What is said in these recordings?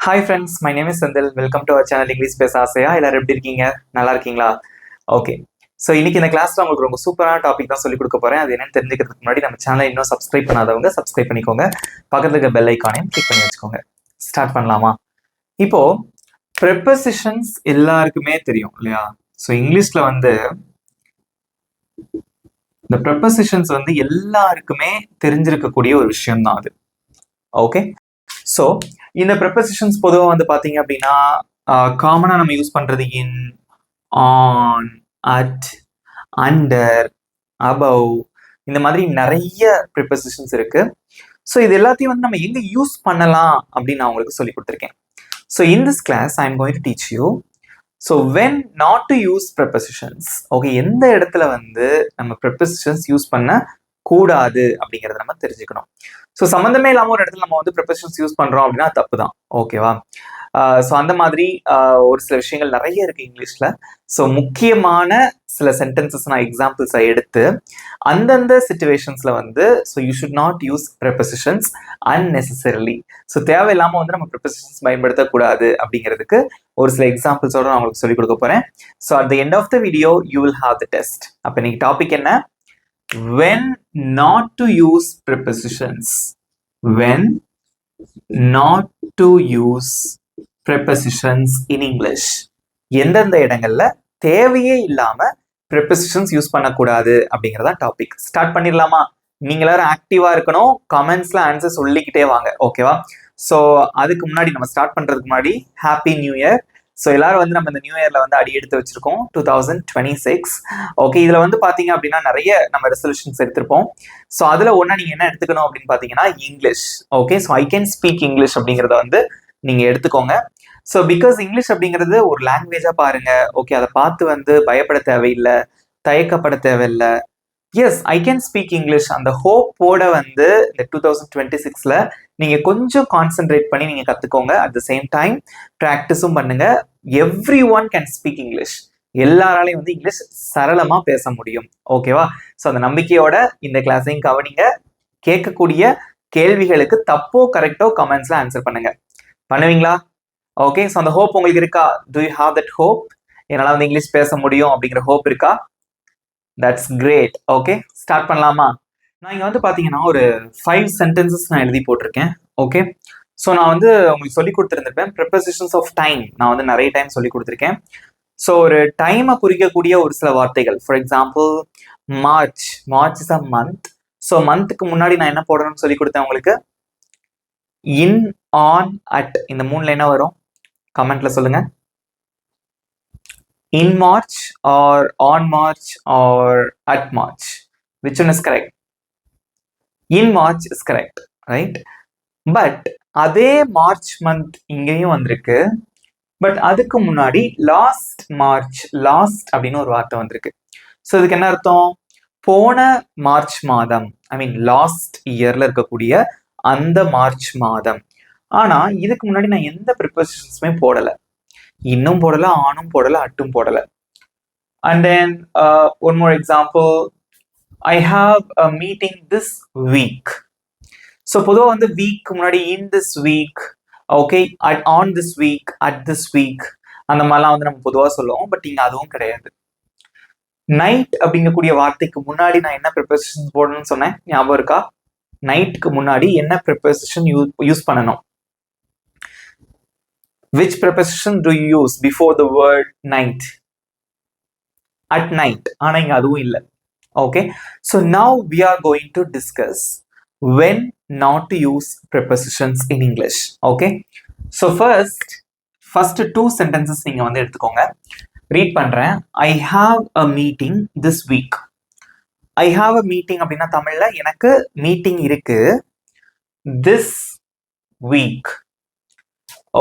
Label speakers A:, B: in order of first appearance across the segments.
A: Hi friends, my name is Senthil. Welcome to our channel English பேச ஆசையா. எல்லாரும் எப்படி இருக்கீங்க? நல்லா இருக்கீங்களா? ஓகே. ஸோ இன்னைக்கு இந்த கிளாஸ்ல உங்களுக்கு ரொம்ப சூப்பரான டாபிக் தான் சொல்லிக் கொடுக்க போறேன். அது என்னன்னு தெரிஞ்சுக்கிறதுக்கு முன்னாடி நம்ம சேனலை இன்னும் சப்ஸ்கிரைப் பண்ணாதவங்க சப்ஸ்கிரைப் பண்ணிக்கோங்க. பக்கத்துல இருக்க பெல் ஐக்கானையும் கிளிக் பண்ணி வச்சுக்கோங்க. ஸ்டார்ட் பண்ணலாமா? இப்போ ப்ரெப்போசிஷன்ஸ் எல்லாருக்குமே தெரியும் இல்லையா? ஸோ இங்கிலீஷ்ல வந்து இந்த ப்ரெப்போசிஷன்ஸ் வந்து எல்லாருக்குமே தெரிஞ்சிருக்கக்கூடிய ஒரு விஷயம் தான் அது. ஓகே. ஸோ இந்த ப்ரெப்போசிஷன்ஸ் பொதுவாக வந்து பார்த்தீங்க அப்படின்னா காமனாக நம்ம யூஸ் பண்ணுறது இன், ஆன், அட், அண்டர், அபவ், இந்த மாதிரி நிறைய ப்ரிப்போசிஷன்ஸ் இருக்கு. ஸோ இது எல்லாத்தையும் வந்து நம்ம எங்க யூஸ் பண்ணலாம் அப்படின்னு நான் உங்களுக்கு சொல்லி கொடுத்துருக்கேன். So in this class I am going to teach you so when not to use prepositions. Okay, எந்த இடத்துல வந்து நம்ம ப்ரிப்போசிஷன்ஸ் யூஸ் பண்ண கூடாது அப்படிங்கிறத நம்ம தெரிஞ்சுக்கணும். ஸோ சம்மந்தமே இல்லாமல் ஒரு இடத்துல நம்ம வந்து ப்ரிப்போசிஷன்ஸ் யூஸ் பண்றோம் அப்படின்னா தப்பு தான். ஓகேவா? ஸோ அந்த மாதிரி ஒரு சில விஷயங்கள் நிறைய இருக்கு இங்கிலீஷ்ல. ஸோ முக்கியமான சில சென்டென்சஸ் நான் எக்ஸாம்பிள்ஸை எடுத்து அந்தந்த சிச்சுவேஷன்ஸ்ல வந்து so you should not use prepositions unnecessarily. So தேவையில்லாம வந்து நம்ம ப்ரிப்போசிஷன்ஸ் பயன்படுத்தக்கூடாது அப்படிங்கிறதுக்கு ஒரு சில எக்ஸாம்பிள்ஸோட நான் உங்களுக்கு சொல்லிக் கொடுக்க போறேன். So at the end of the video you will have the test. அப்போ இன்னைக்கு டாபிக் என்ன? When not to use prepositions. When not to use prepositions in English. எந்தெந்த இடங்கள்ல தேவையே இல்லாம prepositions யூஸ் பண்ணக்கூடாது அப்படிங்கறத டாபிக். ஸ்டார்ட் பண்ணிடலாமா? நீங்க எல்லாரும் ஆக்டிவா இருக்கணும். கமெண்ட்ஸ்ல ஆன்சர் சொல்லிக்கிட்டே வாங்க. ஓகேவா? ஸோ அதுக்கு முன்னாடி நம்ம ஸ்டார்ட் பண்றதுக்கு முன்னாடி ஹாப்பி நியூ இயர். ஸோ எல்லாரும் வந்து நம்ம இந்த நியூ இயர்ல வந்து அடி எடுத்து வச்சிருக்கோம் 2026. ஓகே, இதுல வந்து பாத்தீங்க அப்படின்னா நிறைய நம்ம ரெசல்யூஷன்ஸ் எடுத்திருப்போம். ஸோ அதுல ஒன்னா நீங்க என்ன எடுத்துக்கணும் அப்படின்னு பாத்தீங்கன்னா English. Okay, so I can speak English அப்படிங்கிறத வந்து நீங்க எடுத்துக்கோங்க. ஸோ பிகாஸ் இங்கிலீஷ் அப்படிங்கிறது ஒரு லாங்குவேஜா பாருங்க. ஓகே, அதை பார்த்து வந்து பயப்பட தேவையில்லை, தயக்கப்பட தேவையில்லை. Yes, I can speak English அந்த ஹோப்போட வந்து இந்த 2026ல நீங்க கொஞ்சம் கான்சென்ட்ரேட் பண்ணி நீங்க கத்துக்கோங்க. அட் த சேம் டைம் ப்ராக்டிஸும் பண்ணுங்க. Every one can speak English. எல்லாராலையும் வந்து இங்கிலீஷ் சரளமா பேச முடியும். ஓகேவா? ஸோ அந்த நம்பிக்கையோட இந்த கிளாஸையும் கவனிங்க. கேட்கக்கூடிய கேள்விகளுக்கு தப்போ கரெக்டோ கமெண்ட்ஸ்ல ஆன்சர் பண்ணுங்க. பண்ணுவீங்களா? ஓகே, ஸோ அந்த ஹோப் உங்களுக்கு இருக்கா? To you have that hope? என்னால வந்து இங்கிலீஷ் பேச முடியும் அப்படிங்கிற ஹோப் இருக்கா? That's great. ஓகே, ஸ்டார்ட் பண்ணலாமா? நான் இங்க வந்து பாத்தீங்கன்னா ஒரு 5 சென்டென்சஸ் நான் எழுதி போட்டிருக்கேன். ஓகே, ஸோ நான் வந்து உங்களுக்கு சொல்லி கொடுத்துருந்திருப்பேன் ப்ரிப்போசிஷன்ஸ் ஆஃப் டைம். நான் வந்து நிறைய டைம் சொல்லி கொடுத்துருக்கேன். ஸோ ஒரு டைமை குறிக்கக்கூடிய ஒரு சில வார்த்தைகள். For example March. March is a month. So மந்த்துக்கு முன்னாடி நான் என்ன போடணும்னு சொல்லி கொடுத்தேன் உங்களுக்கு? இன், ஆன், அட். இந்த 3ல என்ன வரும்? கமெண்ட்ல சொல்லுங்க. In March or on March or at March? Which one is correct? In March is correct, right? But அதே மார்ச் மந்த் இங்கேயும் வந்திருக்கு. பட் அதுக்கு முன்னாடி லாஸ்ட் மார்ச், லாஸ்ட் அப்படின்னு ஒரு வார்த்தை வந்திருக்கு. ஸோ இதுக்கு என்ன அர்த்தம்? போன மார்ச் மாதம், ஐ மீன் லாஸ்ட் இயர்ல இருக்கக்கூடிய அந்த மார்ச் மாதம். ஆனா இதுக்கு முன்னாடி நான் எந்த ப்ரிப்போசிஷன்ஸுமே போடல. இன்னும் போடல, ஆனும் போடல, அட்டும் போடல. And then one more example, I have a meeting this week. So பொதுவாக வந்து வீக் முன்னாடி in this week, okay, on this week, at this week அந்த மாதிரிலாம் வந்து நம்ம பொதுவாக சொல்லுவோம். பட் இங்க அதுவும் கிடையாது. நைட் அப்படிங்கக்கூடிய வார்த்தைக்கு முன்னாடி நான் என்ன ப்ரிப்போசிஷன் போடணும்னு சொன்னேன், ஞாபகம் இருக்கா? நைட்டுக்கு முன்னாடி என்ன ப்ரிப்போசிஷன் யூஸ் பண்ணணும்? Which preposition do you use before the word night? At night. ஆனா இங்க அதுவும் இல்லை. Okay, so now we are going to discuss when not to use prepositions in English. Okay, so first 2 sentences நீங்க வந்து எடுத்துக்கோங்க. Read பண்றேன். I have a meeting this week. I have a meeting அப்படின்னா தமிழ்ல எனக்கு மீட்டிங் இருக்கு this week.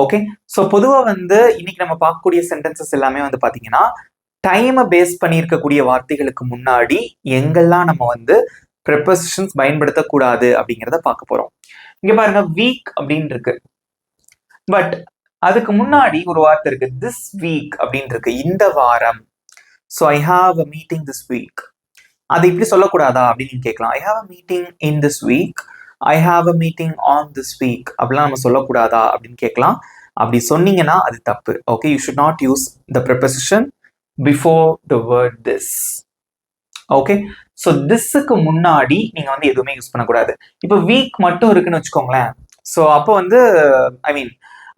A: Okay, so பொதுவாக வந்து இன்னைக்கு நம்ம பார்க்கக்கூடிய சென்டென்சஸ் எல்லாமே வந்து பார்த்தீங்கன்னா டைமை பேஸ் பண்ணி இருக்கக்கூடிய வார்த்தைகளுக்கு முன்னாடி எங்கெல்லாம் நம்ம வந்து ப்ரிப்போசிஷன்ஸ் பயன்படுத்தக்கூடாது அப்படிங்கிறத பார்க்க போறோம். இங்க பாருங்க, வீக் அப்படின்னு இருக்கு. பட் அதுக்கு முன்னாடி ஒரு வார்த்தை இருக்கு, திஸ் வீக் அப்படின்னு இருக்கு, இந்த வாரம். So I have a meeting this week. அது இப்படி சொல்லக்கூடாதா அப்படின்னு கேட்கலாம். I have a meeting in this week, I have a meeting on this week அப்படிலாம் நம்ம சொல்லக்கூடாதா அப்படின்னு கேட்கலாம். அப்படி சொன்னீங்கன்னா அது தப்பு. Okay, you should not use the preposition before the word this. Okay, so திஸ்ஸுக்கு முன்னாடி நீங்க வந்து எதுவுமே யூஸ் பண்ணக்கூடாது. இப்போ வீக் மட்டும் இருக்குன்னு வச்சுக்கோங்களேன். ஸோ அப்போ வந்து ஐ மீன்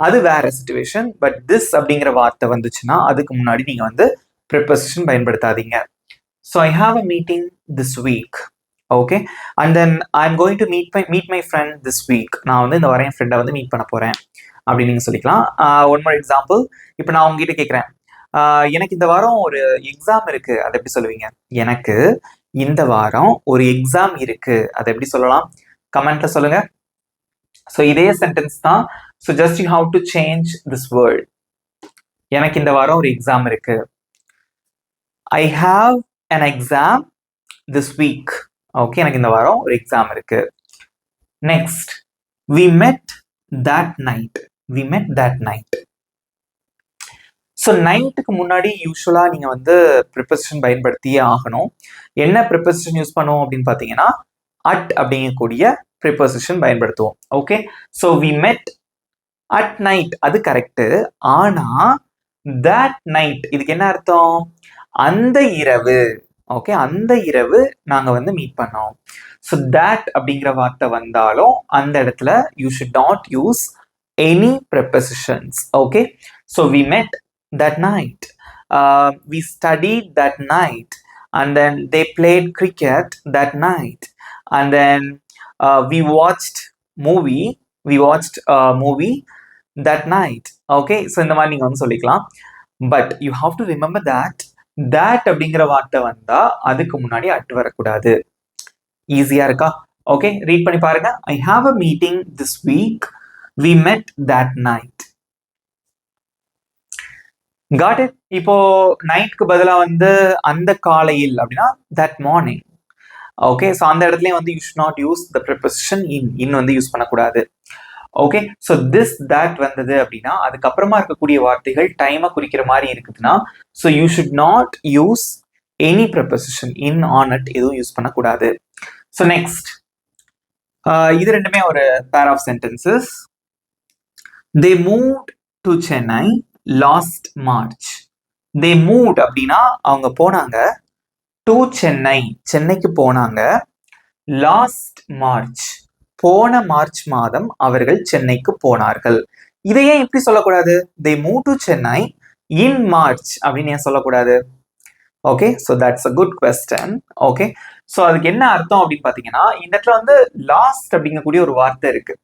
A: அது வேற சிச்சுவேஷன். பட் திஸ் அப்படிங்கிற வார்த்தை வந்துச்சுன்னா அதுக்கு முன்னாடி நீங்க வந்து ப்ரிபோசிஷன் பயன்படுத்தாதீங்க. So I have a meeting this week. Okay, and then I am going to meet my friend this week. நான் வந்து இந்த வரையும் ஃப்ரெண்டை வந்து மீட் பண்ண போறேன் அப்படின்னு நீங்க சொல்லிக்கலாம். One more example. இப்போ நான் உங்ககிட்ட கேட்குறேன், எனக்கு இந்த வாரம் ஒரு எக்ஸாம் இருக்கு, அதை எப்படி சொல்லுவீங்க? எனக்கு இந்த வாரம் ஒரு எக்ஸாம் இருக்கு, அதை எப்படி சொல்லலாம்? கமெண்ட்ல சொல்லுங்க. ஸோ இதே சென்டென்ஸ் தான். So just you have to change this word. எனக்கு இந்த வாரம் ஒரு எக்ஸாம் இருக்கு. I have an exam this week. Okay, எனக்கு இந்த வாரம் ஒரு எக்ஸாம் இருக்கு. Next, we met that night. we met that night. So நைட்டுக்கு முன்னாடி யூஸ்வலா நீங்க வந்து ப்ரிபோசிஷன் பயன்படுத்தியே ஆகணும். என்ன ப்ரிபோசிஷன் யூஸ் பண்ணுவோம் அப்படின்னு பார்த்தீங்கன்னா அட் அப்படிங்கக்கூடிய ப்ரிபோசிஷன் பயன்படுத்துவோம். Okay, so we met at night அது கரெக்டு. ஆனா that night இதுக்கு என்ன அர்த்தம்? அந்த இரவு. ஓகே, அந்த இரவு நாங்க வந்து மீட் பண்ணோம். ஸோ that அப்படிங்கிற வார்த்தை வந்தாலும் அந்த இடத்துல you should not use any prepositions. Okay, so we met that night. We studied that night. And then they played cricket that night. And then we watched a movie that night. Okay, so இந்த மாதிரி நீங்க வந்து சொல்லிக்கலாம். But you have to remember that அப்படிங்கிற வார்த்தை வந்தா அதுக்கு முன்னாடி அட் வரக்கூடாது. ஈஸியா இருக்கா? ஓகே, ரீட் பண்ணி பாருங்க. ஐ have a meeting this week. we met that night. Got it? இப்போ நைட்க்கு பதிலா வந்து அந்த காலையில் அப்படின்னா that morning. ஓகே, ஸோ அந்த இடத்துலயும் வந்து you should not use the preposition in வந்து யூஸ் பண்ணக்கூடாது. ஓகே, ஸோ திஸ் தட் வந்தது அப்படின்னா அதுக்கப்புறமா இருக்கக்கூடிய வார்த்தைகள் டைமை குறிக்கிற மாதிரி இருக்குதுன்னா so you should not use any preposition in on at எதுவும் யூஸ் பண்ணக்கூடாது. ஸோ நெக்ஸ்ட், இது ரெண்டுமே ஒரு pair of sentences. They moved to Chennai last March. They moved அப்படின்னா அவங்க போனாங்க. டு சென்னை, சென்னைக்கு போனாங்க. லாஸ்ட் மார்ச், போன மார்ச் மாதம் அவர்கள் சென்னைக்கு போனார்கள். இதையே எப்படி சொல்லக்கூடாது? They move to Chennai in March அப்படின்னு ஏன் சொல்லக்கூடாது? Okay, so that's a good question. Okay, so அதுக்கு என்ன அர்த்தம் அப்படின்னு பார்த்தீங்கன்னா இந்த இடத்துல வந்து லாஸ்ட் அப்படிங்கக்கூடிய ஒரு வார்த்தை இருக்கு.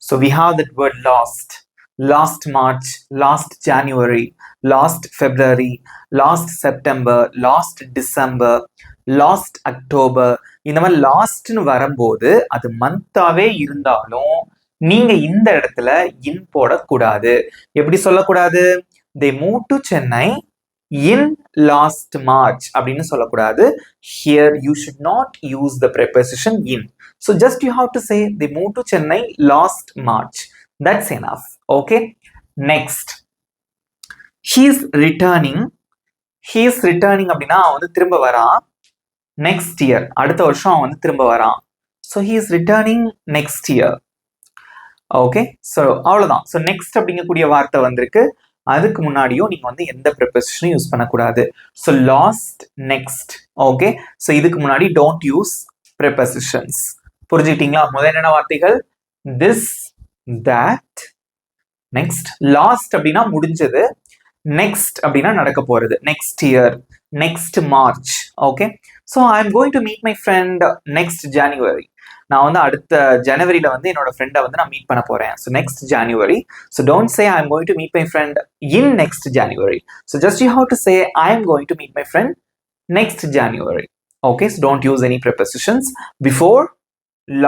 A: So we have that word last. Last March, last January, last February, last September, last December, last October. இந்த மாதிரி லாஸ்ட்னு வரும்போது அது மந்தாவே இருந்தாலும் நீங்க இந்த இடத்துல இன் போடக்கூடாது. எப்படி சொல்லக்கூடாது? They move to Chennai in last March அப்படின்னு சொல்லக்கூடாது. Here you should not use the preposition in. So just you have to say they move to Chennai last March. That's enough. Okay, next, he is returning. he is returning அப்படின்னா அவன் வந்து திரும்ப வரான். Next year, அடுத்த வருஷம் அவன் வந்து திரும்ப வரான். So he is returning next year. Okay, so அவ்வளோதான். ஸோ நெக்ஸ்ட் அப்படிங்கக்கூடிய வார்த்தை வந்திருக்கு. அதுக்கு முன்னாடியும் நீங்க வந்து எந்த ப்ரிபோசிஷனும் யூஸ் பண்ணக்கூடாது. So last, next. Okay, so இதுக்கு முன்னாடி டோன்ட் யூஸ் ப்ரிபோசிஷன்ஸ். புரிஞ்சுக்கிட்டீங்களா? முதல் என்னென்ன வார்த்தைகள்? This, that. நெக்ஸ்ட், லாஸ்ட் அப்படின்னா முடிஞ்சது. நெக்ஸ்ட் அப்படின்னா நடக்க போறது. Next year, next March. Okay, so I am going to meet my friend next January. நான் வந்து அடுத்த ஜனவரியில வந்து என்னோட ஃப்ரெண்டை வந்து நான் மீட் பண்ண போறேன். So next January. So don't say I am going to meet my friend in next January. So just you have to say I am going to meet my friend next January. Okay, so don't use any prepositions before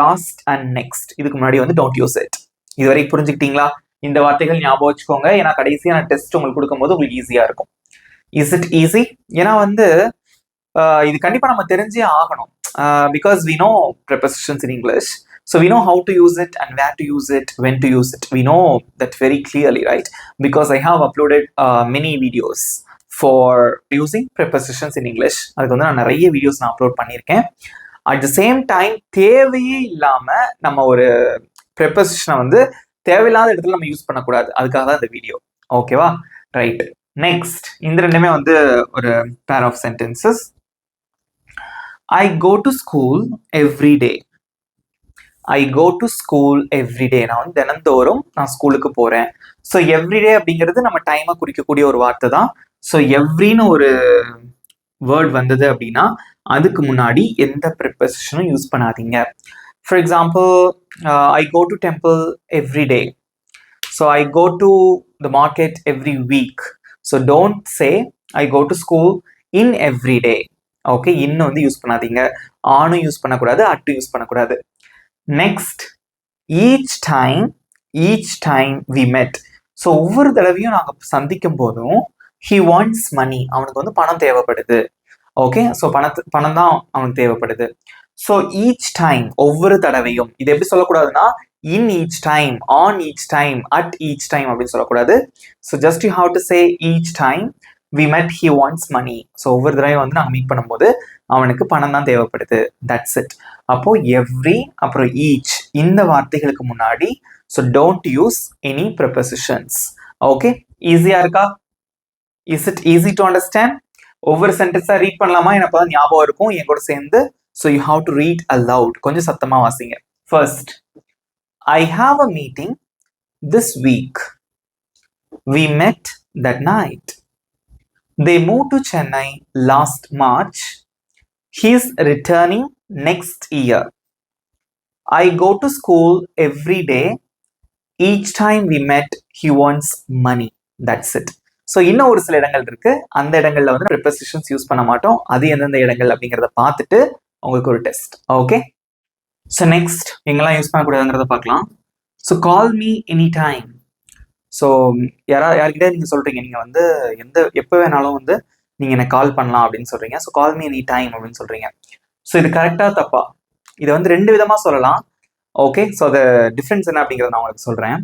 A: last and next. இதுக்கு முன்னாடி வந்து don't use it. இதுவரை புரிஞ்சுக்கிட்டீங்களா? இந்த வார்த்தைகள் ஞாபகம் வச்சுக்கோங்க. ஏன்னா கடைசியான டெஸ்ட் உங்களுக்கு கொடுக்கும்போது உங்களுக்கு ஈஸியா இருக்கும். Is it easy? ஏன்னா வந்து இது கண்டிப்பா நம்ம தெரிஞ்சே ஆகணும். Because we know prepositions in English. So we know how to use it and where to use it, when to use it. We know that very clearly, right? Because I have uploaded many videos for using prepositions in English. அதுக்கு வந்து நான் நிறைய videos நான் upload பண்ணியிருக்கேன். At the same time தேவையே இல்லாம நம்ம ஒரு ப்ரிபோசிஷனை வந்து தேவையில்லாத இடத்துல நம்ம யூஸ் பண்ணக்கூடாது, அதுக்காக தான் இந்த வீடியோ. ஓகேவா? ரைட். நெக்ஸ்ட் இந்த ரெண்டுமே வந்து ஒரு pair of sentences. I go to school every day. I go to school everyday. நான் வந்து தினந்தோறும் நான் ஸ்கூலுக்கு போறேன். ஸோ எவ்ரிடே அப்படிங்கிறது நம்ம டைமை குறிக்கக்கூடிய ஒரு வார்த்தை தான். ஸோ எவ்ரின்னு ஒரு வேர்ட் வந்தது அப்படின்னா அதுக்கு முன்னாடி எந்த ப்ரிப்போசிஷனும் யூஸ் பண்ணாதீங்க. For example, I go to temple everyday. So I go to the market every week. So don't say I go to school in everyday. Okay, இன்னும் வந்து யூஸ் பண்ணாதீங்க. ஆனும் யூஸ் பண்ணக்கூடாது, அட்டு யூஸ் பண்ணக்கூடாது. Next, each time we met. So ஒவ்வொரு தடவையும் நாங்கள் சந்திக்கும் போதும் ஹி வாண்ட்ஸ் மணி, அவனுக்கு வந்து பணம் தேவைப்படுது. ஓகே, ஸோ பணம் தான் அவனுக்கு தேவைப்படுது. ஸோ ஈச் டைம், ஒவ்வொரு தடவையும். இது எப்படி சொல்லக்கூடாதுன்னா in each time, on each time, at each time அப்படின்னு சொல்லக்கூடாது. So just you have to say each time we met he wants money. ஸோ ஒவ்வொரு தடவையும் வந்து நாங்கள் மீட் பண்ணும்போது அவனுக்கு பணம் தான் தேவைப்படுது. That's it. அப்போ எவ்ரி அப்புறம் ஈச் இந்த வார்த்தைகளுக்கு முன்னாடி so don't use any prepositions. Okay, ஈஸியா இருக்கா? Is it easy to understand? ஒவ்வொரு சென்டென்ஸா ரீட் பண்ணலாமா? எனக்கு தான் ஞாபகம் இருக்கும் என் கூட சேர்ந்து. So you have to read aloud. கொஞ்சம் சத்தமா வாசிங்க. First, I have a meeting this week. We met that night. They moved to Chennai last March. He is returning next year. I go to school every day. Each time we met, he wants money. That's it. So இன்னும் ஒரு சில இடங்கள் இருக்கு, அந்த இடங்கள்ல வந்து prepositions use பண்ண மாட்டோம். அது எந்தெந்த இடங்கள் அப்படிங்கிறத பார்த்துட்டு உங்களுக்கு ஒரு டெஸ்ட். ஓகே, ஸோ நெக்ஸ்ட் எங்கெல்லாம் யூஸ் பண்ணக்கூடாதுங்கிறத பார்க்கலாம். ஸோ கால் மீ எனி டைம். ஸோ யார்கிட்ட நீங்கள் சொல்கிறீங்க, நீங்கள் வந்து எப்போ வேணாலும் வந்து நீங்கள் எனக்கு கால் பண்ணலாம் அப்படின்னு சொல்கிறீங்க. ஸோ கால் மீ எனி டைம் அப்படின்னு சொல்கிறீங்க. ஸோ இது கரெக்டாக தப்பா? இதை வந்து ரெண்டு விதமாக சொல்லலாம். ஓகே, ஸோ அது டிஃப்ரென்ஸ் என்ன அப்படிங்கிறத நான் உங்களுக்கு சொல்கிறேன்.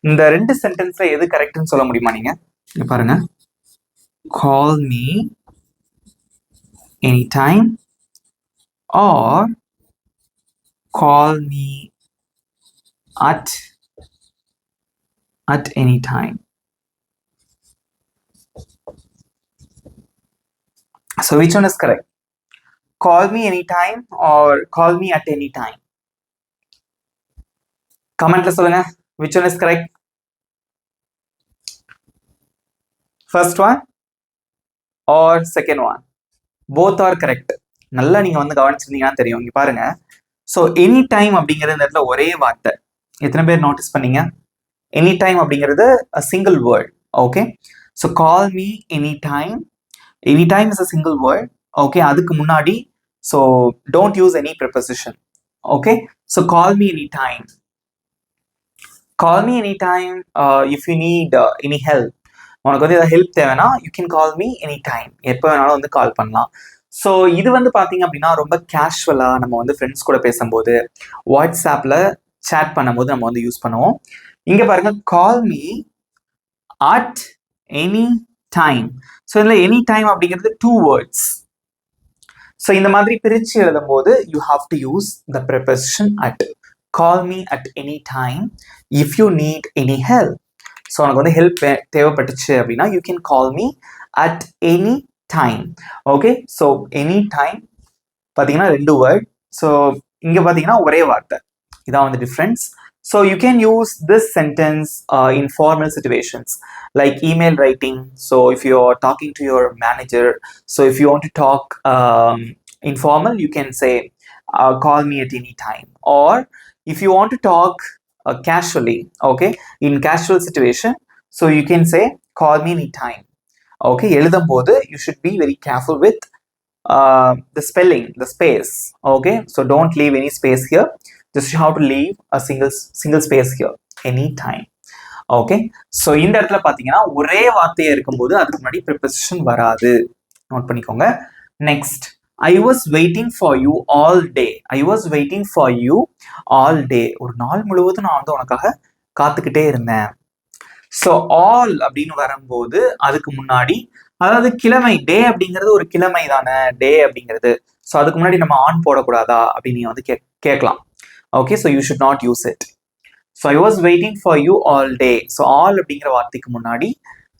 A: இந்த ரெண்டு சென்டென்ஸ்ல எது கரெக்ட்னு சொல்ல முடியுமா? நீங்கள் பாருங்க, call me any time or call me at any time. So which one is correct? Call me anytime or call me at any time? Comment la solunga, which one is correct? First one or second one? Both are correct. நல்லா நீங்க வந்து கவனிச்சிருந்தீங்கன்னா தெரியும். இங்க பாருங்க, so any time அப்படிங்கிறது இந்த இடத்துல ஒரே வார்த்தை. எத்தனை பேர் நோட்டீஸ் பண்ணீங்க? எனி டைம் அப்படிங்கிறது a single word. Okay, so call me any time. Any time is a single word. Okay, அதுக்கு முன்னாடி so don't use any preposition. Okay, so call me any time. Call me any time if you need any help. உனக்கு வந்து ஏதாவது help தேவைன்னா you can call me any time. எப்போ வேணாலும் வந்து கால் பண்ணலாம். ஸோ இது வந்து பார்த்தீங்க அப்படின்னா ரொம்ப கேஷுவலாக நம்ம வந்து ஃப்ரெண்ட்ஸ் கூட பேசும்போது, வாட்ஸ்ஆப்பில் சேட் பண்ணும்போது நம்ம வந்து யூஸ் பண்ணுவோம். இங்க பாருங்க, call me at any time. So இதில் எனி டைம் அப்படிங்கிறது 2 words. ஸோ இந்த மாதிரி பிரித்து எழுதும் போது you have to use the preposition at. Call me at any time if you need any help. So உனக்கு வந்து ஹெல்ப் தேவைப்பட்டுச்சு அப்படின்னா you can call me at any time. Okay, so any time பார்த்தீங்கன்னா 2 word. ஸோ இங்கே பார்த்தீங்கன்னா ஒரே வார்த்தை. இதான் வந்து difference. So you can use this sentence in formal situations like email writing. So if you are talking to your manager, so if you want to talk informal, you can say call me at any time. Or if you want to talk casually, okay, in casual situation, so you can say call me any time. Okay, எழுதும் போது you should be very careful with the spelling, the space. Okay, so don't leave any space here. Just you have to leave a single space here, any time. Okay, so இந்த இடத்துல பாத்தீங்கன்னா ஒரே வார்த்தையா இருக்கும்போது அதுக்கு முன்னாடி ப்ரிபோசிஷன் வராது. Note பண்ணிக்கோங்க. Next, I was waiting for you all day. I was waiting for you all day. ஒரு நாள் முழுவதும் நான் வந்து உனக்காக காத்துக்கிட்டே இருந்தேன். ஸோ ஆல் அப்படின்னு வரும்போது அதுக்கு முன்னாடி, அதாவது கிழமை, டே அப்படிங்கிறது ஒரு கிழமை தானே டே அப்படிங்கிறது. ஸோ அதுக்கு முன்னாடி நம்ம ஆன் போடக்கூடாதா அப்படின்னு நீங்க வந்து கேட்கலாம். Okay, so you should not use it. So I was waiting for you all day. So all அப்படிங்கிற வார்த்தைக்கு முன்னாடி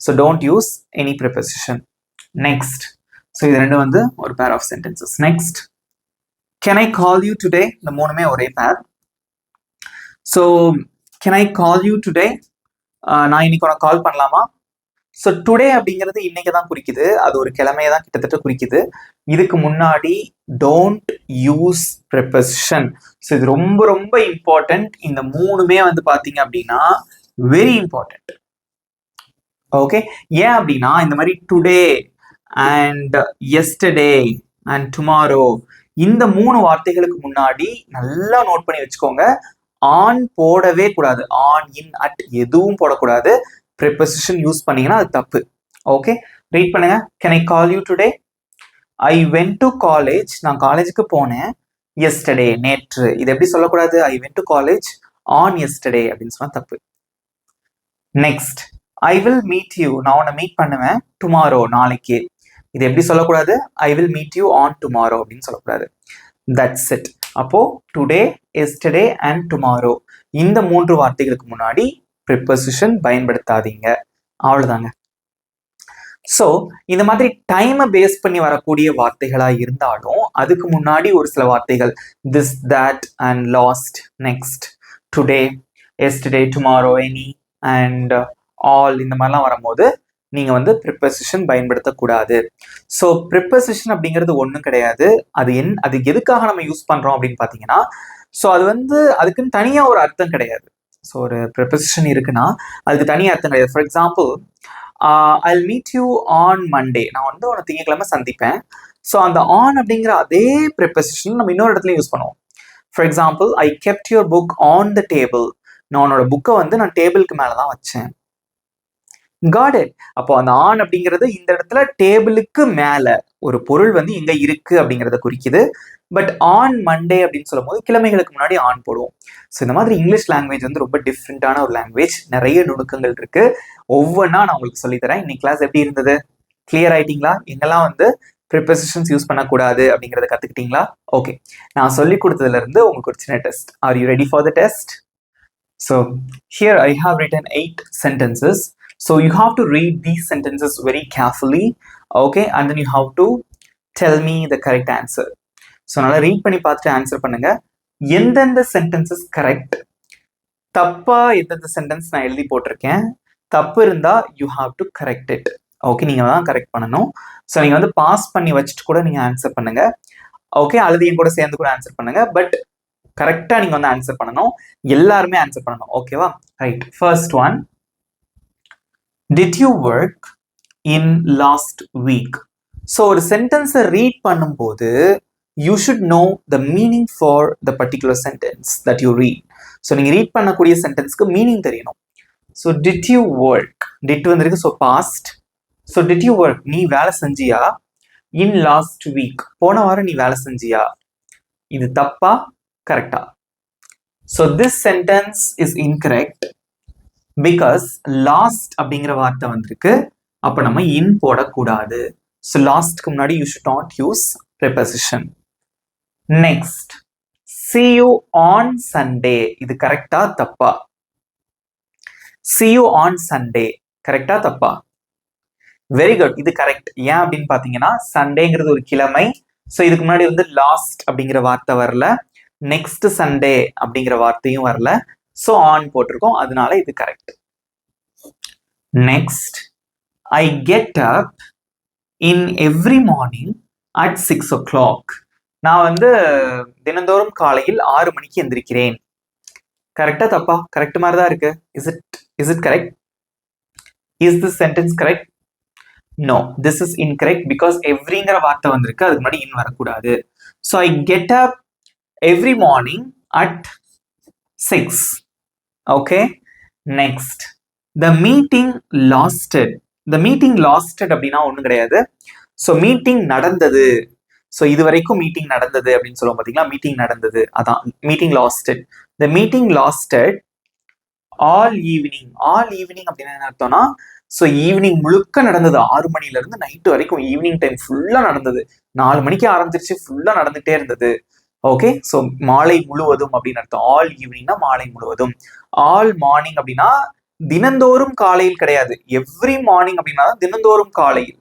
A: so don't use any preposition. Next, so இது ரெண்டு வந்து ஒரு pair of sentences. Next, can I call you today? இந்த மூணுமே ஒரே pair. So can I call you today? நான் இன்னைக்கு உனக்கு கால் பண்ணலாமா? ஸோ டுடே அப்படிங்கிறது இன்னைக்கு தான் குறிக்குது, அது ஒரு கிழமையை தான் கிட்டத்தட்ட குறிக்குது. இதுக்கு முன்னாடி டோன்ட் யூஸ் ப்ரிப்போசிஷன். ஸோ இது ரொம்ப ரொம்ப இம்பார்ட்டன்ட். இந்த மூணுமே வந்து பார்த்தீங்க அப்படின்னா வெரி இம்பார்ட்டன்ட். ஓகே, ஏன் அப்படின்னா இந்த மாதிரி today and yesterday and tomorrow இந்த மூணு வார்த்தைகளுக்கு முன்னாடி நல்லா நோட் பண்ணி வச்சுக்கோங்க, ஆன் போடவே கூடாது. ஆன், இன், அட் எதுவும் போடக்கூடாது. ப்ரிப்போசிஷன் யூஸ் பண்ணீங்கன்னா அது தப்பு. ஓகே, ரீட் பண்ணுங்க. Can I call you today? I went to college. நான் காலேஜுக்கு போனேன். எஸ்டர்டே, நேற்று. இது எப்படி சொல்லக்கூடாது? I went to college on yesterday அப்படின்னு சொன்னா தப்பு. Next, I will meet you. நான் உன்னை மீட் பண்ணுவேன் டுமாரோ, நாளைக்கு. இது எப்படி சொல்லக்கூடாது? I will meet you on tomorrow அப்படின்னு சொல்லக்கூடாது. That's it. அப்போ டுடே, எஸ்டர்டே அண்ட் டுமாரோ இந்த மூன்று வார்த்தைகளுக்கு முன்னாடி ப்ரிப்போசிஷன் பயன்படுத்தாதீங்க. அவ்வளவுதாங்க. ஸோ இந்த மாதிரி டைமை பேஸ் பண்ணி வரக்கூடிய வார்த்தைகளா இருந்தாலும் அதுக்கு முன்னாடி ஒரு சில வார்த்தைகள் this, that and last, next, today, yesterday, tomorrow, any and all இந்த மாதிரிலாம் வரும்போது நீங்க வந்து ப்ரிப்போசிஷன் பயன்படுத்தக்கூடாது. ஸோ ப்ரிப்போசிஷன் அப்படிங்கிறது ஒன்றும் கிடையாது. அது எதுக்காக நம்ம யூஸ் பண்றோம் அப்படின்னு பார்த்தீங்கன்னா, ஸோ அது வந்து அதுக்குன்னு தனியாக ஒரு அர்த்தம் கிடையாது. ஸோ ஒரு ப்ரிப்போசிஷன் இருக்குன்னா அதுக்கு தனியாக அர்த்தம் கிடையாது. For example, Jal meet you on Monday. நான் வந்து உன திங்கக்கிழமை சந்திப்பேன். ஸோ அந்த ஆன் அப்படிங்கிற அதே ப்ரிப்போசிஷன் நம்ம இன்னொரு இடத்துல யூஸ் பண்ணுவோம். For example, I kept your book on the table. நான் உன்னோட புக்கை வந்து நான் டேபிளுக்கு மேலே தான் வச்சேன். Got it. அப்போ அந்த ஆன் அப்படிங்கிறது இந்த இடத்துல டேபிளுக்கு மேல ஒரு பொருள் வந்து எங்க இருக்கு அப்படிங்கிறத குறிக்குது. பட் ஆன் மண்டே அப்படின்னு சொல்லும் போது கிழமைகளுக்கு முன்னாடி ஆன் போடுவோம். ஸோ இந்த மாதிரி இங்கிலீஷ் லாங்குவேஜ் வந்து ரொம்ப டிஃப்ரெண்டான ஒரு லாங்குவேஜ். நிறைய நுணுக்கங்கள் இருக்கு. ஒவ்வொன்றா நான் உங்களுக்கு சொல்லித்தரேன். இன்னைக்கு கிளாஸ் எப்படி இருந்தது? கிளியர் ஆயிட்டீங்களா? எங்கெல்லாம் வந்து ப்ரிப்போசிஷன்ஸ் யூஸ் பண்ணக்கூடாது அப்படிங்கிறத கத்துக்கிட்டீங்களா? ஓகே, நான் சொல்லி கொடுத்ததுல இருந்து உங்களுக்கு ஒரு சின்ன test. Are you ready for the test? So here I have written 8 sentences. So you have to read these sentences very carefully, okay, and then you have to tell me the correct answer. So நல்லா read பண்ணி பார்த்துட்டு answer பண்ணுங்க. எந்தெந்த sentences correct, தப்பா எந்தெந்த sentence நான் எழுதி போட்டிருக்கேன், தப்பு இருந்தா you have to correct it. Okay, நீங்க தான் கரெக்ட் பண்ணணும். ஸோ நீங்க வந்து பாஸ் பண்ணி வச்சுட்டு கூட நீங்க ஆன்சர் பண்ணுங்க. ஓகே, அல்லது என் கூட சேர்ந்து கூட ஆன்சர் பண்ணுங்க. பட் கரெக்டா நீங்க வந்து ஆன்சர் பண்ணணும். எல்லாருமே ஆன்சர் பண்ணணும். ஓகேவா? Right. First one, did you work in last week? So ஒரு சென்டென்ஸை ரீட் பண்ணும்போது you should know the meaning for the particular sentence that you read. So நீங்கள் ரீட் பண்ணக்கூடிய சென்டென்ஸ்க்கு மீனிங் தெரியணும். So did you work, did வந்திருக்கு, so past. So did you work, நீ வேலை செஞ்சியா? in last week, போன வாரம் நீ வேலை செஞ்சியா? இது தப்பா கரெக்டா? So this sentence is incorrect because last அப்படிங்கிற வார்த்தை வந்திருக்கு. அப்போ நம்ம in போடக்கூடாது. ஸோ லாஸ்ட்க்கு முன்னாடி you should not use preposition. Next, see you on Sunday. இது கரெக்டா தப்பா? see you on Sunday கரெக்டா தப்பா? வெரி குட், இது கரெக்ட். ஏன் அப்படின்னு பார்த்தீங்கன்னா சண்டேங்கிறது ஒரு கிழமை. ஸோ இதுக்கு முன்னாடி வந்து லாஸ்ட் அப்படிங்கிற வார்த்தை வரல, நெக்ஸ்ட் சண்டே அப்படிங்கிற வார்த்தையும் வரல. ஸோ ஆன் போட்டிருக்கோம், அதனால இது correct. Next, I get up in every morning at 6 o'clock. நான் வந்து தினந்தோறும் காலையில் 6 மணிக்கு எந்திரிக்கிறேன். கரெக்டா தப்பா? கரெக்ட் மாதிரி தான் இருக்கு. Is it correct? Is this sentence correct? No, this is incorrect because எவ்ரிங்கிற வார்த்தை வந்திருக்கு, அதுக்கு முன்னாடி இன் வரக்கூடாது. So I get up every morning at 6. Okay, next, the meeting lasted. the meeting lasted அப்படின்னா ஒன்றும் கிடையாது. ஸோ மீட்டிங் நடந்தது. ஸோ இது வரைக்கும் மீட்டிங் நடந்தது அப்படின்னு சொல்லுவோம் பார்த்தீங்களா, மீட்டிங் நடந்தது, அதான் meeting lasted. the meeting lasted all evening. all evening அப்படின்னு என்ன அர்த்தம்னா, ஸோ ஈவினிங் முழுக்க நடந்தது. 6 மணில இருந்து நைட்டு வரைக்கும் ஈவினிங் டைம் ஃபுல்லா நடந்தது. 4 மணிக்கு ஆரம்பிச்சிருச்சு, ஃபுல்லா நடந்துகிட்டே இருந்தது. ஓகே, ஸோ மாலை முழுவதும் அப்படின்னு அர்த்தம். ஆல் ஈவினிங்னா மாலை முழுவதும். ஆல் மார்னிங் அப்படின்னா தினந்தோறும் காலையில் கிடையாது. எவ்ரி மார்னிங் அப்படின்னா தினந்தோறும் காலையில்.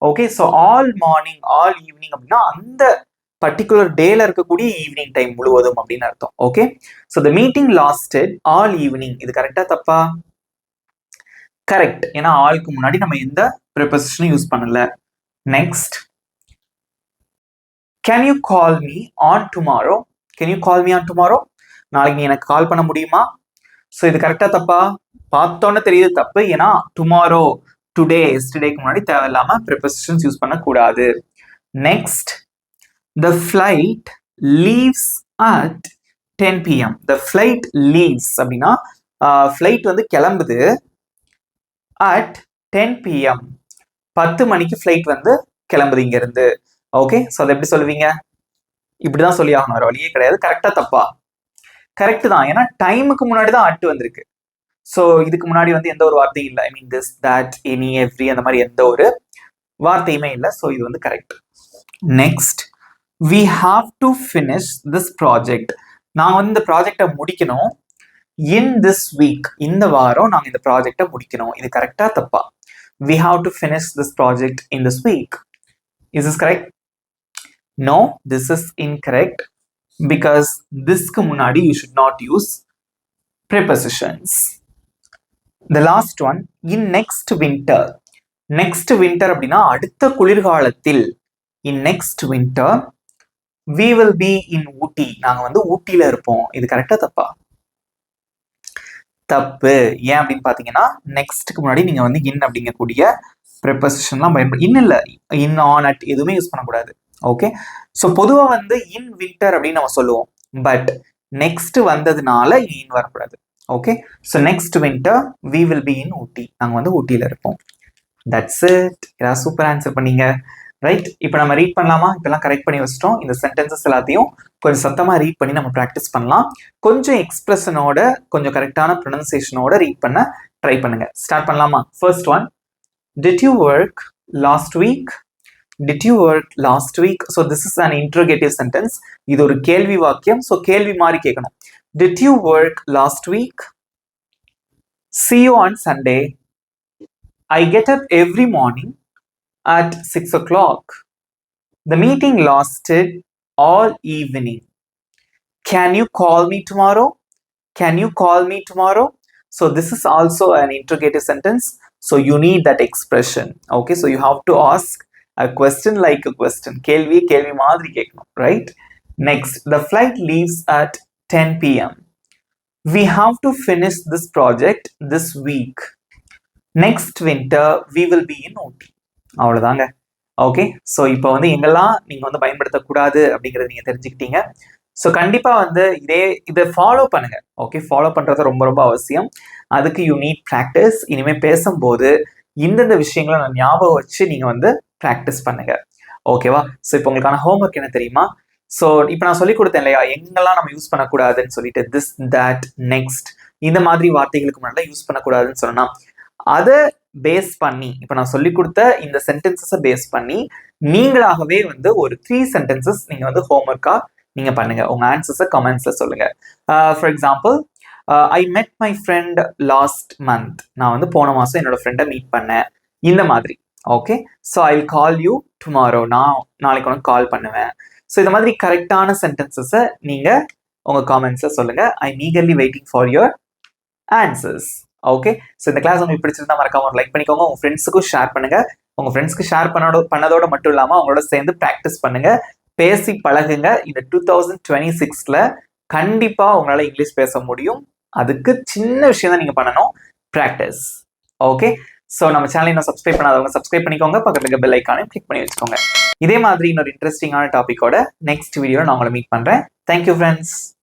A: Okay, so all morning all evening அப்படின்னா அந்த பர்டிகுலர் டேல இருக்கக்கூடிய ஈவினிங் டைம் முழுவதும் அப்படின்னு அர்த்தம். Okay, so the meeting lasted all evening. இது கரெக்டா தப்பா? கரெக்ட். ஏன்னா ஆளுக்கு முன்னாடி நம்ம எந்த ப்ரிபோசிஷனும் யூஸ் பண்ணல. Next, can you call me on tomorrow? Can you call me on tomorrow? நாளைக்கு நீ எனக்கு கால் பண்ண முடியுமா? ஸோ இது கரெக்டா தப்பா? பார்த்தோன்னே தெரியுது தப்பு. ஏன்னா டுமாரோ, டுடே, எஸ்டர்டேக்கு முன்னாடி தேவையில்லாம ப்ரிபோசிஷன்ஸ் யூஸ் பண்ணக்கூடாது. Next, the flight leaves at 10 p.m. the flight leaves அப்படின்னா ஃப்ளைட் வந்து கிளம்புது at 10 p.m. 10 மணிக்கு ஃப்ளைட் வந்து கிளம்புது இங்க இருந்து. ஓகே, ஸோ அதை எப்படி சொல்லுவீங்க? இப்படிதான் சொல்லி ஆகணும், வேற வழியே கிடையாது. கரெக்டா தப்பா? கரெக்ட் தான். ஏன்னா டைமுக்கு முன்னாடி தான் அட் வந்திருக்கு. ஸோ இதுக்கு முன்னாடி வந்து எந்த ஒரு வார்த்தையும் இல்லை. I mean this, that, any, every அந்த மாதிரி எந்த ஒரு வார்த்தையுமே இல்லை. ஸோ இது வந்து correct. Next, we have to finish this project. நான் வந்து இந்த ப்ராஜெக்டை முடிக்கணும். in this week, இந்த வாரம் நாங்கள் இந்த ப்ராஜெக்டை முடிக்கணும். இது கரெக்டா தப்பா? we have to finish this project in this week. Is this correct? No, this is incorrect because thisக்கு முன்னாடி you should not use prepositions. The last one, in next winter. next winter அப்படின்னா அடுத்த குளிர்காலத்தில். in next winter we will be in ஊட்டி. நாங்க வந்து ஊட்டியில இருப்போம். இது கரெக்டா தப்பா? தப்பு. ஏன் அப்படின்னு பாத்தீங்கன்னா நெக்ஸ்ட்க்கு முன்னாடி நீங்க வந்து இன் அப்படிங்கக்கூடிய ப்ரிபோசிஷன்லாம் பயன்படுத்தி, இன் இல்ல, இன், ஆன், அட் எதுவுமே யூஸ் பண்ணக்கூடாது. ஓகே, ஸோ பொதுவாக வந்து இன் வின்டர் அப்படின்னு நம்ம சொல்லுவோம். பட் நெக்ஸ்ட் வந்ததுனால இன் வரக்கூடாது. Okay, so next winter we will be in Ooty. நாங்கள் வந்து ஊட்டியில இருப்போம். That's it. ஏதாவது சூப்பர் ஆன்சர் பண்ணீங்க. ரைட், இப்போ நம்ம ரீட் பண்ணலாமா? இப்பெல்லாம் கரெக்ட் பண்ணி வச்சிட்டோம். இந்த சென்டென்சஸ் எல்லாத்தையும் கொஞ்சம் சத்தமாக ரீட் பண்ணி நம்ம ப்ராக்டிஸ் பண்ணலாம். கொஞ்சம் எக்ஸ்பிரஷனோட, கொஞ்சம் கரெக்டான ப்ரொனன்சியேஷனோட ரீட் பண்ண ட்ரை பண்ணுங்க. ஸ்டார்ட் பண்ணலாமா? First one, did you work last week? Did you work last week? So this is an interrogative sentence. இது ஒரு கேள்வி வாக்கியம். So கேள்வி மாதிரி கேட்கணும். Did you work last week? See you on Sunday. I get up every morning at 6 o'clock. The meeting lasted all evening. Can you call me tomorrow? Can you call me tomorrow? So this is also an interrogative sentence. So you need that expression. Okay, so you have to ask a question like a question. கேள்வி மாதிரி கேட்கணும். Right? Next, the flight leaves at 10 p.m. We have to finish this project this week. Next winter we will be in ஊட்டி. அவ்வளோதாங்க. Okay, so இப்போ வந்து எங்கெல்லாம் நீங்கள் வந்து பயன்படுத்தக்கூடாது அப்படிங்கிறத நீங்கள் தெரிஞ்சுக்கிட்டீங்க. ஸோ கண்டிப்பாக வந்து இதை ஃபாலோ பண்ணுங்க. ஓகே, ஃபாலோ பண்ணுறது ரொம்ப ரொம்ப அவசியம். அதுக்கு யூ நீட் ப்ராக்டிஸ். இனிமேல் பேசும்போது இந்தந்த விஷயங்களை நான் ஞாபகம் வச்சு நீங்கள் வந்து ப்ராக்டிஸ் பண்ணுங்க. ஓகேவா? ஸோ இப்போ உங்களுக்கான ஹோம்ஒர்க் என்ன தெரியுமா? ஸோ இப்போ நான் சொல்லி கொடுத்தேன் இல்லையா, எங்கெல்லாம் நம்ம யூஸ் பண்ணக்கூடாதுன்னு சொல்லிட்டு, திஸ், தட், நெக்ஸ்ட் இந்த மாதிரி வார்த்தைகளுக்கு முன்னாடி யூஸ் பண்ணக்கூடாதுன்னு சொன்னா, அதை பேஸ் பண்ணி இப்போ நான் சொல்லி கொடுத்த இந்த சென்டென்சஸை பேஸ் பண்ணி நீங்களாகவே வந்து ஒரு 3 சென்டென்சஸ் நீங்கள் வந்து ஹோம்ஒர்க்கா நீங்க பண்ணுங்க. உங்க ஆன்சர்ஸை கமெண்ட்ஸ்ல சொல்லுங்க. For example, I met my friend last month. நான் வந்து போன மாசம் என்னோட ஃப்ரெண்டை மீட் பண்ணேன். இந்த மாதிரி. Okay, so I will call you tomorrow. நான் நாளைக்கு உனக்கு கால் பண்ணுவேன். ஸோ இந்த மாதிரி கரெக்டான சென்டென்சஸை நீங்க உங்க காமெண்ட்ஸ்ல சொல்லுங்க. I am eagerly waiting for your answers. Okay, so இந்த கிளாஸ் உங்களுக்கு பிடிச்சிருந்தா மறக்காம ஒரு லைக் பண்ணிக்கோங்க. உங்க ஃப்ரெண்ட்ஸுக்கும் ஷேர் பண்ணுங்க. உங்க ஃப்ரெண்ட்ஸ்க்கு ஷேர் பண்ணதோட மட்டும் இல்லாம அவங்களோட சேர்ந்து ப்ராக்டிஸ் பண்ணுங்க, பேசி பழகுங்க. இந்த 2026ல கண்டிப்பா உங்களால இங்கிலீஷ் பேச முடியும். அதுக்கு சின்ன விஷயம் தான் நீங்க பண்ணணும், ப்ராக்டிஸ். ஓகே, ஸோ நம்ம சேனலை இன்னும் சப்ஸ்கிரைப் பண்ணாதவங்க சப்ஸ்கிரைப் பண்ணிக்கோங்க. பக்கத்துல இருக்க பெல் ஐக்கானையும் கிளிக் பண்ணி வச்சுக்கோங்க. இதே மாதிரி இன்னொரு இன்ட்ரெஸ்டிங்கான டாபிக்கோட நெக்ஸ்ட் வீடியோல நான் உங்களை மீட் பண்றேன். Thank you friends.